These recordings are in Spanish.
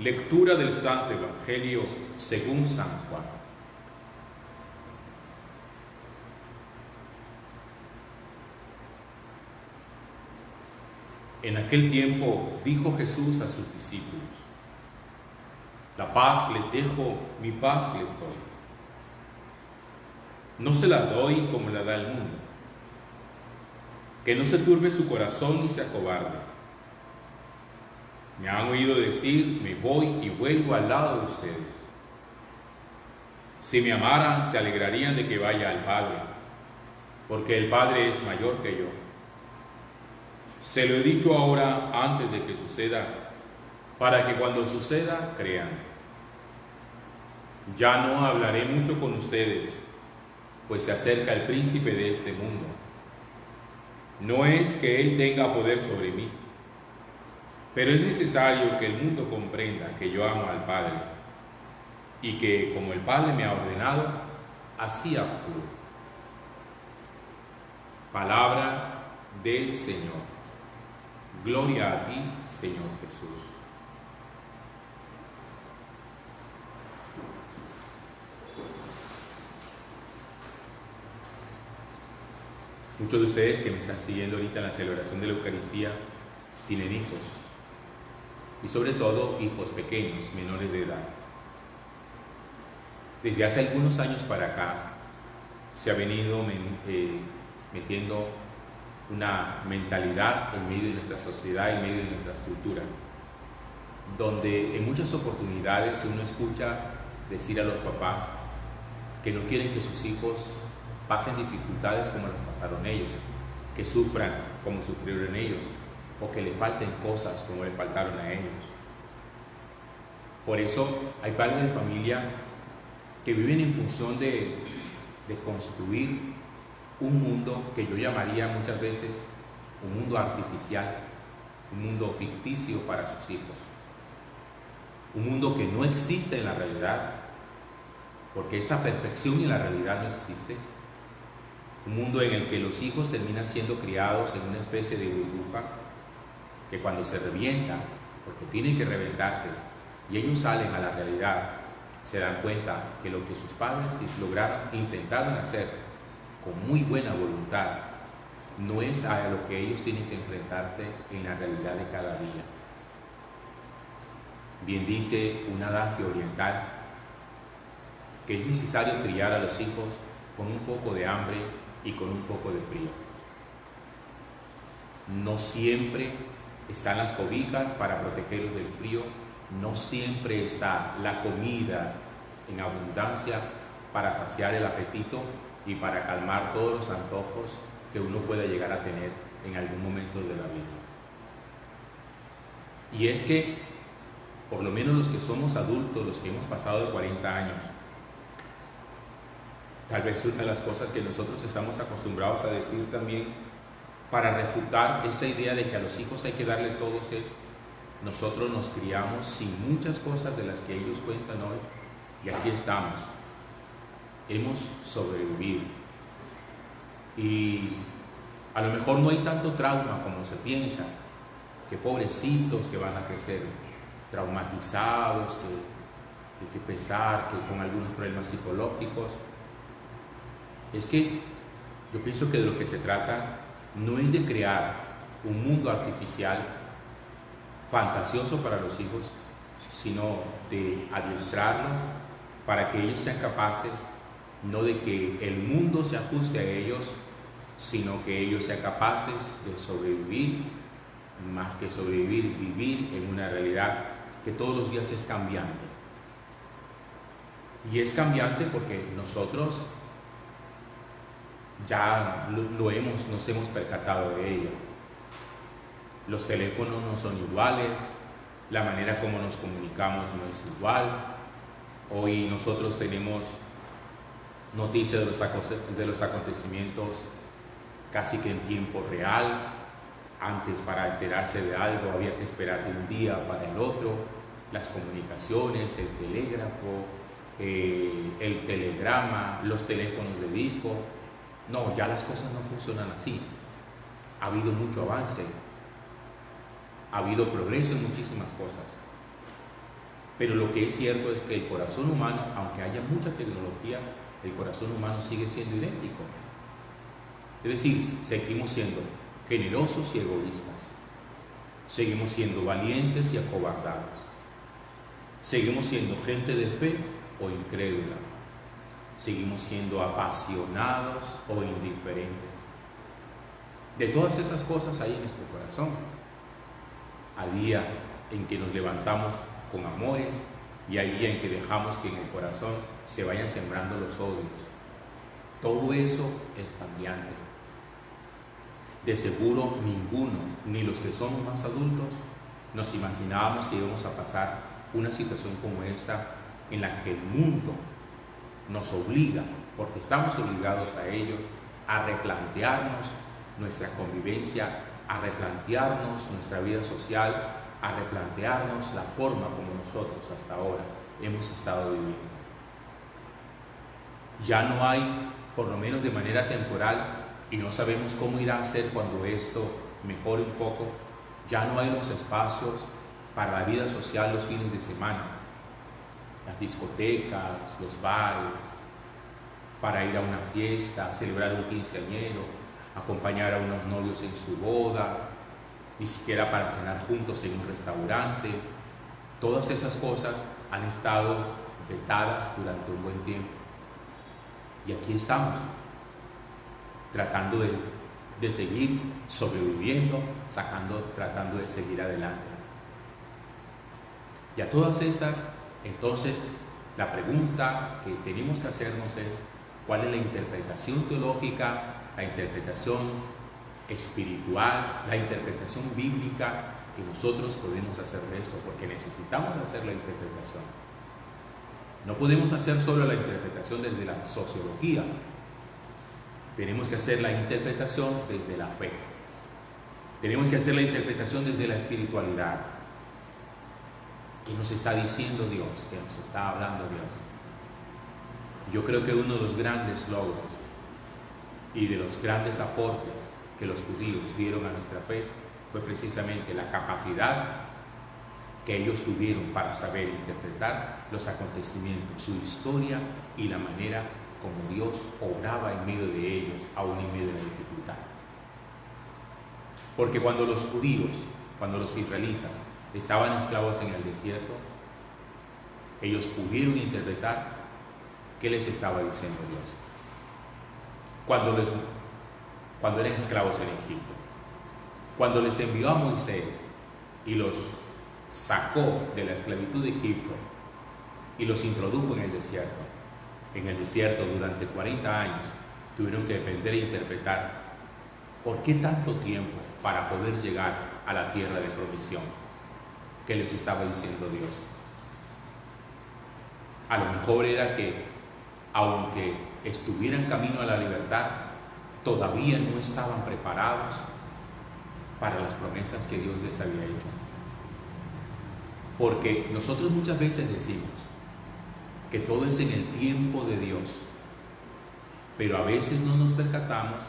Lectura del Santo Evangelio según San Juan. En aquel tiempo dijo Jesús a sus discípulos: la paz les dejo, mi paz les doy. No se la doy como la da el mundo. Que no se turbe su corazón ni se acobarde. Me han oído decir, me voy y vuelvo al lado de ustedes. Si me amaran, se alegrarían de que vaya al Padre, porque el Padre es mayor que yo. Se lo he dicho ahora antes de que suceda, para que cuando suceda, crean. Ya no hablaré mucho con ustedes, pues se acerca el príncipe de este mundo. No es que él tenga poder sobre mí, pero es necesario que el mundo comprenda que yo amo al Padre y que, como el Padre me ha ordenado, así actúo. Palabra del Señor. Gloria a ti, Señor Jesús. Muchos de ustedes que me están siguiendo ahorita en la celebración de la Eucaristía tienen hijos, y sobre todo hijos pequeños, menores de edad. Desde hace algunos años para acá se ha venido metiendo una mentalidad en medio de nuestra sociedad, en medio de nuestras culturas, donde en muchas oportunidades uno escucha decir a los papás que no quieren que sus hijos pasen dificultades como las pasaron ellos, que sufran como sufrieron ellos, o que le falten cosas como le faltaron a ellos. Por eso hay padres de familia que viven en función de construir un mundo que yo llamaría muchas veces un mundo artificial, un mundo ficticio para sus hijos, un mundo que no existe en la realidad, porque esa perfección en la realidad no existe, un mundo en el que los hijos terminan siendo criados en una especie de burbuja que cuando se revienta, porque tienen que reventarse, y ellos salen a la realidad, se dan cuenta que lo que sus padres intentaron hacer con muy buena voluntad, no es a lo que ellos tienen que enfrentarse en la realidad de cada día. Bien dice un adagio oriental que es necesario criar a los hijos con un poco de hambre y con un poco de frío. No siempre están las cobijas para protegerlos del frío, no siempre está la comida en abundancia para saciar el apetito y para calmar todos los antojos que uno pueda llegar a tener en algún momento de la vida. Y es que, por lo menos los que somos adultos, los que hemos pasado de 40 años, tal vez una de las cosas que nosotros estamos acostumbrados a decir también para refutar esa idea de que a los hijos hay que darle todo es: nosotros nos criamos sin muchas cosas de las que ellos cuentan hoy, y aquí estamos. Hemos sobrevivido. Y a lo mejor no hay tanto trauma como se piensa, que pobrecitos que van a crecer traumatizados, que hay que pensar que con algunos problemas psicológicos. Es que yo pienso que de lo que se trata no es de crear un mundo artificial fantasioso para los hijos, sino de adiestrarlos para que ellos sean capaces no de que el mundo se ajuste a ellos, sino que ellos sean capaces de sobrevivir, más que sobrevivir, vivir en una realidad que todos los días es cambiante. Y es cambiante porque nosotros ya nos hemos percatado de ello. Los teléfonos no son iguales, la manera como nos comunicamos no es igual. Hoy nosotros tenemos noticias de los acontecimientos casi que en tiempo real. Antes, para enterarse de algo había que esperar de un día para el otro. Las comunicaciones, el telégrafo, el telegrama, los teléfonos de disco. No, ya las cosas no funcionan así. Ha habido mucho avance, ha habido progreso en muchísimas cosas. Pero lo que es cierto es que el corazón humano, aunque haya mucha tecnología, el corazón humano sigue siendo idéntico. Es decir, seguimos siendo generosos y egoístas. Seguimos siendo valientes y acobardados. Seguimos siendo gente de fe o incrédula. Seguimos siendo apasionados o indiferentes. De todas esas cosas hay en nuestro corazón. Hay día en que nos levantamos con amores y hay día en que dejamos que en el corazón se vayan sembrando los odios. Todo eso es cambiante. De seguro ninguno, ni los que somos más adultos, nos imaginábamos que íbamos a pasar una situación como esta en la que el mundo nos obliga, porque estamos obligados a ellos, a replantearnos nuestra convivencia, a replantearnos nuestra vida social, a replantearnos la forma como nosotros hasta ahora hemos estado viviendo. Ya no hay, por lo menos de manera temporal, y no sabemos cómo irá a ser cuando esto mejore un poco, ya no hay los espacios para la vida social los fines de semana, las discotecas, los bares, para ir a una fiesta, celebrar un quinceañero, acompañar a unos novios en su boda, ni siquiera para cenar juntos en un restaurante. Todas esas cosas han estado vetadas durante un buen tiempo. Y aquí estamos, tratando de seguir sobreviviendo, tratando de seguir adelante. Y a todas estas, entonces, la pregunta que tenemos que hacernos es: ¿cuál es la interpretación teológica, la interpretación espiritual, la interpretación bíblica que nosotros podemos hacer de esto? Porque necesitamos hacer la interpretación. No podemos hacer solo la interpretación desde la sociología. Tenemos que hacer la interpretación desde la fe. Tenemos que hacer la interpretación desde la espiritualidad. ¿Qué nos está diciendo Dios? ¿Qué nos está hablando Dios? Yo creo que uno de los grandes logros y de los grandes aportes que los judíos dieron a nuestra fe fue precisamente la capacidad que ellos tuvieron para saber interpretar los acontecimientos, su historia y la manera como Dios obraba en medio de ellos, aún en medio de la dificultad. Porque cuando los judíos, cuando los israelitas estaban esclavos en el desierto, ellos pudieron interpretar qué les estaba diciendo Dios. Cuando eran esclavos en Egipto, cuando les envió a Moisés y los sacó de la esclavitud de Egipto y los introdujo en el desierto. En el desierto durante 40 años tuvieron que aprender a interpretar por qué tanto tiempo para poder llegar a la tierra de provisión que les estaba diciendo Dios. A lo mejor era que, aunque estuvieran camino a la libertad, todavía no estaban preparados para las promesas que Dios les había hecho. Porque nosotros muchas veces decimos que todo es en el tiempo de Dios, pero a veces no nos percatamos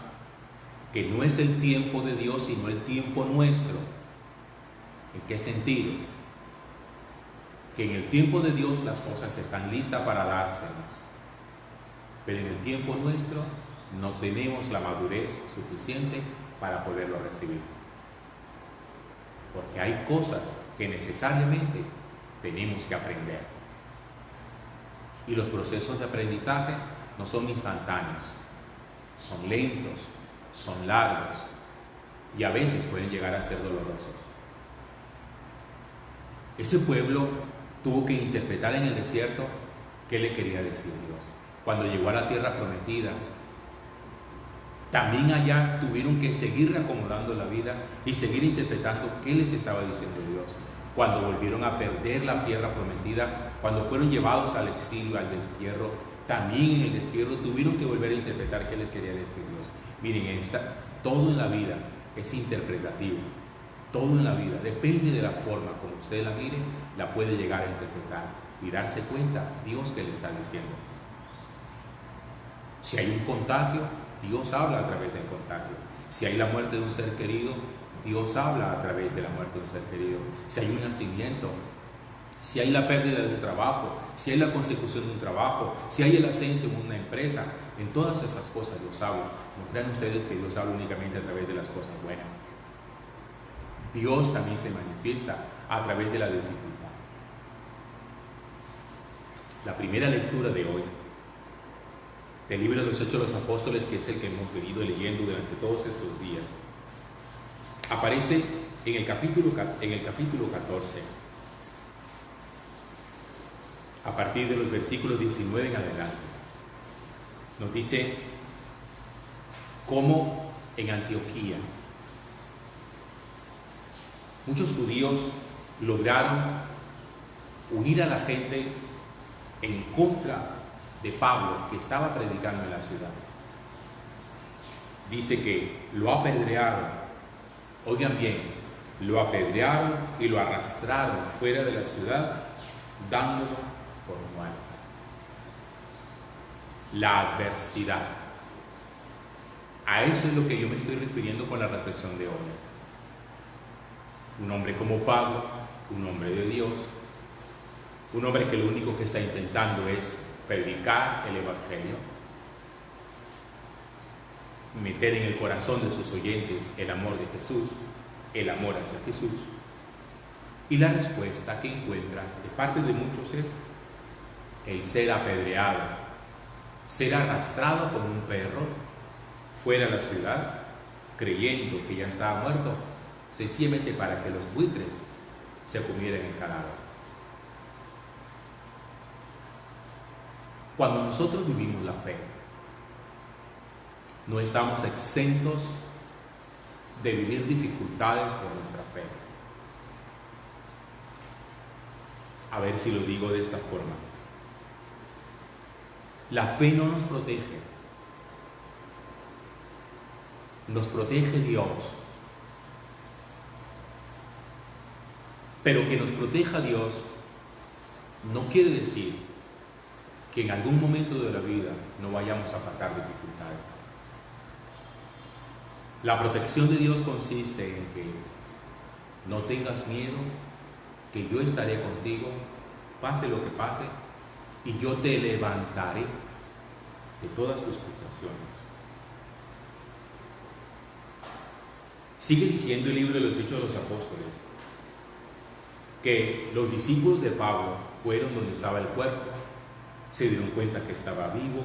que no es el tiempo de Dios, sino el tiempo nuestro. ¿En qué sentido? Que en el tiempo de Dios las cosas están listas para dársenos, pero en el tiempo nuestro no tenemos la madurez suficiente para poderlo recibir. Porque hay cosas que necesariamente tenemos que aprender. Y los procesos de aprendizaje no son instantáneos, son lentos, son largos y a veces pueden llegar a ser dolorosos. Ese pueblo tuvo que interpretar en el desierto qué le quería decir Dios. Cuando llegó a la tierra prometida, también allá tuvieron que seguir reacomodando la vida y seguir interpretando qué les estaba diciendo Dios. Cuando volvieron a perder la tierra prometida, cuando fueron llevados al exilio, al destierro, también en el destierro tuvieron que volver a interpretar qué les quería decir Dios. Miren, todo en la vida es interpretativo. Todo en la vida, depende de la forma como usted la mire, la puede llegar a interpretar y darse cuenta Dios que le está diciendo. Si hay un contagio, Dios habla a través del contagio. Si hay la muerte de un ser querido, Dios habla a través de la muerte de un ser querido. Si hay un nacimiento, si hay la pérdida de un trabajo, si hay la consecución de un trabajo, si hay el ascenso en una empresa, en todas esas cosas Dios habla. No crean ustedes que Dios habla únicamente a través de las cosas buenas. Dios también se manifiesta a través de la dificultad. La primera lectura de hoy del libro de los Hechos de los Apóstoles, que es el que hemos venido leyendo durante todos estos días, aparece en el capítulo 14, a partir de los versículos 19 en adelante. Nos dice cómo en Antioquía muchos judíos lograron unir a la gente en contra de Pablo, que estaba predicando en la ciudad. Dice que lo apedrearon, oigan bien, lo apedrearon y lo arrastraron fuera de la ciudad, dándolo por muerto. La adversidad. A eso es lo que yo me estoy refiriendo con la reflexión de hoy. Un hombre como Pablo, un hombre de Dios, un hombre que lo único que está intentando es predicar el Evangelio, meter en el corazón de sus oyentes el amor de Jesús, el amor hacia Jesús. Y la respuesta que encuentra de parte de muchos es el ser apedreado, ser arrastrado como un perro fuera de la ciudad, creyendo que ya estaba muerto, sencillamente para que los buitres se comieran el cadáver. Cuando nosotros vivimos la fe, no estamos exentos de vivir dificultades por nuestra fe. A ver si lo digo de esta forma. La fe no nos protege. Nos protege Dios. Pero que nos proteja Dios no quiere decir que en algún momento de la vida no vayamos a pasar dificultades. La protección de Dios consiste en que no tengas miedo, que yo estaré contigo, pase lo que pase, y yo te levantaré de todas tus frustraciones. Sigue diciendo el libro de los Hechos de los Apóstoles que los discípulos de Pablo fueron donde estaba el cuerpo, se dieron cuenta que estaba vivo,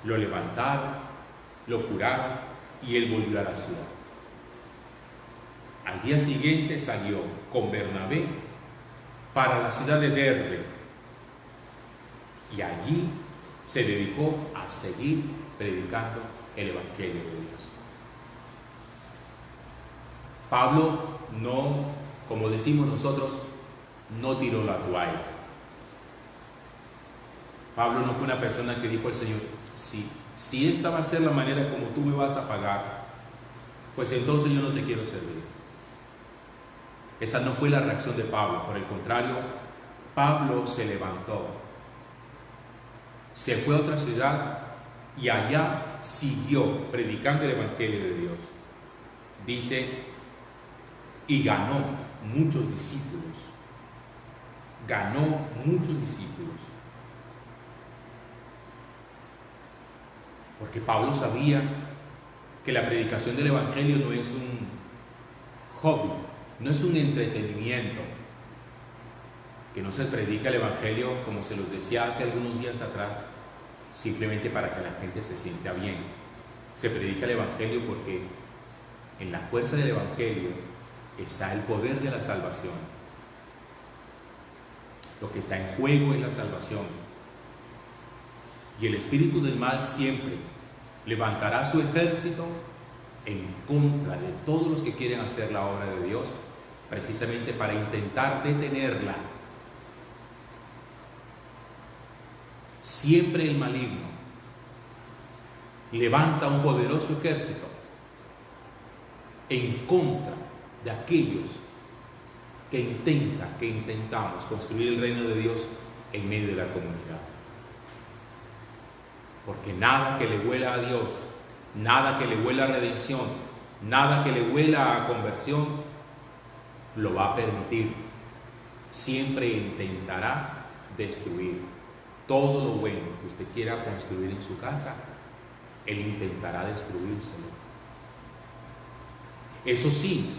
lo levantaron, lo curaron y él volvió a la ciudad. Al día siguiente salió con Bernabé para la ciudad de Derbe y allí se dedicó a seguir predicando el Evangelio de Dios. Pablo no, como decimos nosotros, no tiró la toalla. Pablo no fue una persona que dijo al Señor, si esta va a ser la manera como tú me vas a pagar, pues entonces yo no te quiero servir. Esa no fue la reacción de Pablo. Por el contrario, Pablo se levantó, se fue a otra ciudad y allá siguió predicando el Evangelio de Dios. Dice, y ganó muchos discípulos. Ganó muchos discípulos. Porque Pablo sabía que la predicación del Evangelio no es un hobby, no es un entretenimiento, que no se predica el Evangelio, como se los decía hace algunos días atrás, simplemente para que la gente se sienta bien. Se predica el Evangelio porque en la fuerza del Evangelio está el poder de la salvación. Lo que está en juego es la salvación. Y el espíritu del mal siempre levantará su ejército en contra de todos los que quieren hacer la obra de Dios, precisamente para intentar detenerla. Siempre el maligno levanta un poderoso ejército en contra de aquellos que intentamos construir el reino de Dios en medio de la comunidad. Porque nada que le huela a Dios, nada que le huela a redención, nada que le huela a conversión, lo va a permitir. siempre intentará destruir todo lo bueno que usted quiera construir en su casa. Él intentará destruírselo. Eso sí,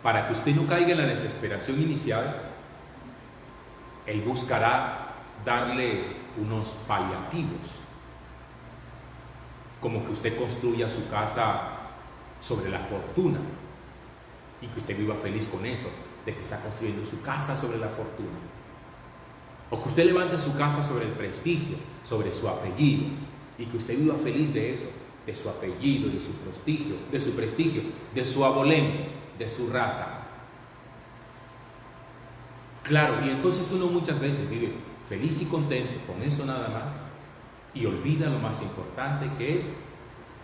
para que usted no caiga en la desesperación inicial, él buscará darle unos paliativos, como que usted construya su casa sobre la fortuna y que usted viva feliz con eso, de que está construyendo su casa sobre la fortuna. O que usted levante su casa sobre el prestigio, sobre su apellido, y que usted viva feliz de eso, de su apellido, de su prestigio, de su abolengo, de su raza. Claro, y entonces uno muchas veces vive feliz y contento con eso nada más y olvida lo más importante, que es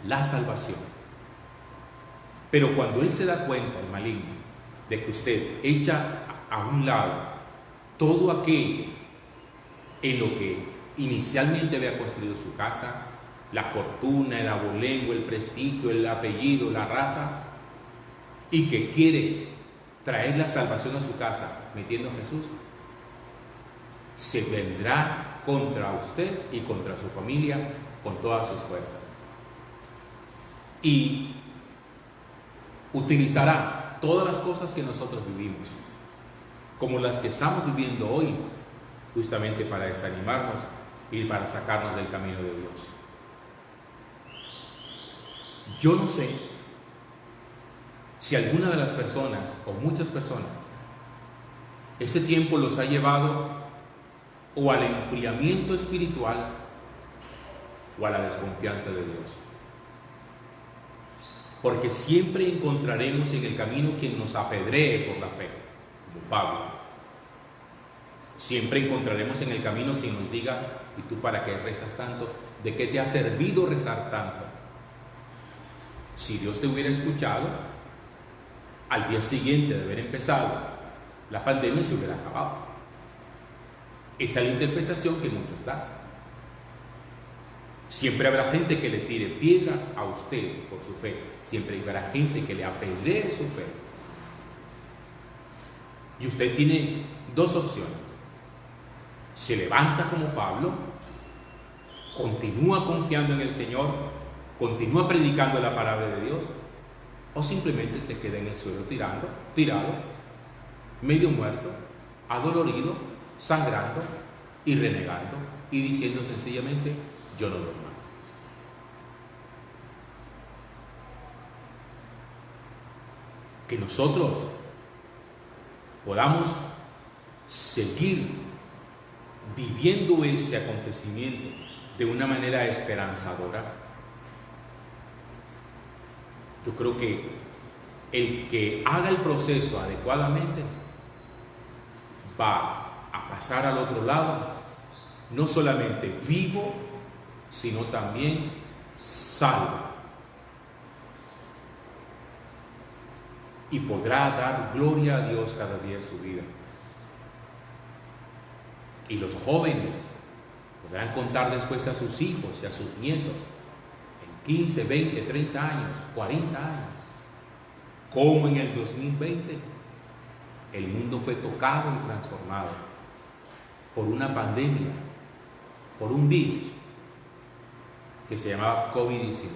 la salvación. Pero cuando él se da cuenta, el maligno, de que usted echa a un lado todo aquello en lo que inicialmente había construido su casa, la fortuna, el abolengo, el prestigio, el apellido, la raza, y que quiere traer la salvación a su casa metiendo a Jesús, se vendrá contra usted y contra su familia con todas sus fuerzas. Y utilizará todas las cosas que nosotros vivimos, como las que estamos viviendo hoy, justamente para desanimarnos y para sacarnos del camino de Dios. Yo no sé si alguna de las personas, o muchas personas, este tiempo los ha llevado o al enfriamiento espiritual o a la desconfianza de Dios. Porque siempre encontraremos en el camino quien nos apedree por la fe, como Pablo. Siempre encontraremos en el camino quien nos diga: ¿y tú para qué rezas tanto? ¿De qué te ha servido rezar tanto? Si Dios te hubiera escuchado, al día siguiente de haber empezado la pandemia se hubiera acabado. Esa es la interpretación que muchos dan. Siempre habrá gente que le tire piedras a usted por su fe. Siempre habrá gente que le apedree su fe. Y usted tiene dos opciones: se levanta como Pablo, continúa confiando en el Señor, continúa predicando la palabra de Dios, o simplemente se queda en el suelo tirado, medio muerto, adolorido, sangrando y renegando y diciendo sencillamente: yo no doy más. Que nosotros podamos seguir viviendo ese acontecimiento de una manera esperanzadora. Yo creo que el que haga el proceso adecuadamente va a pasar al otro lado, no solamente vivo, sino también salvo. Y podrá dar gloria a Dios cada día de su vida. Y los jóvenes podrán contar después a sus hijos y a sus nietos, en 15, 20, 30 años, 40 años, cómo en el 2020 el mundo fue tocado y transformado por una pandemia, por un virus que se llamaba COVID-19,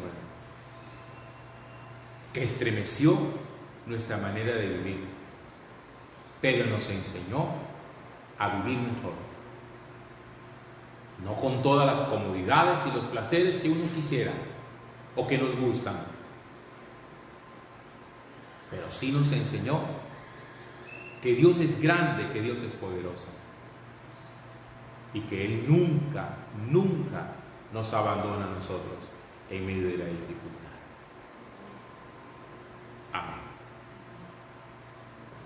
que estremeció nuestra manera de vivir, pero nos enseñó a vivir mejor, no con todas las comodidades y los placeres que uno quisiera o que nos gustan, pero sí nos enseñó que Dios es grande, que Dios es poderoso y que Él nunca, nunca nos abandona a nosotros en medio de la dificultad.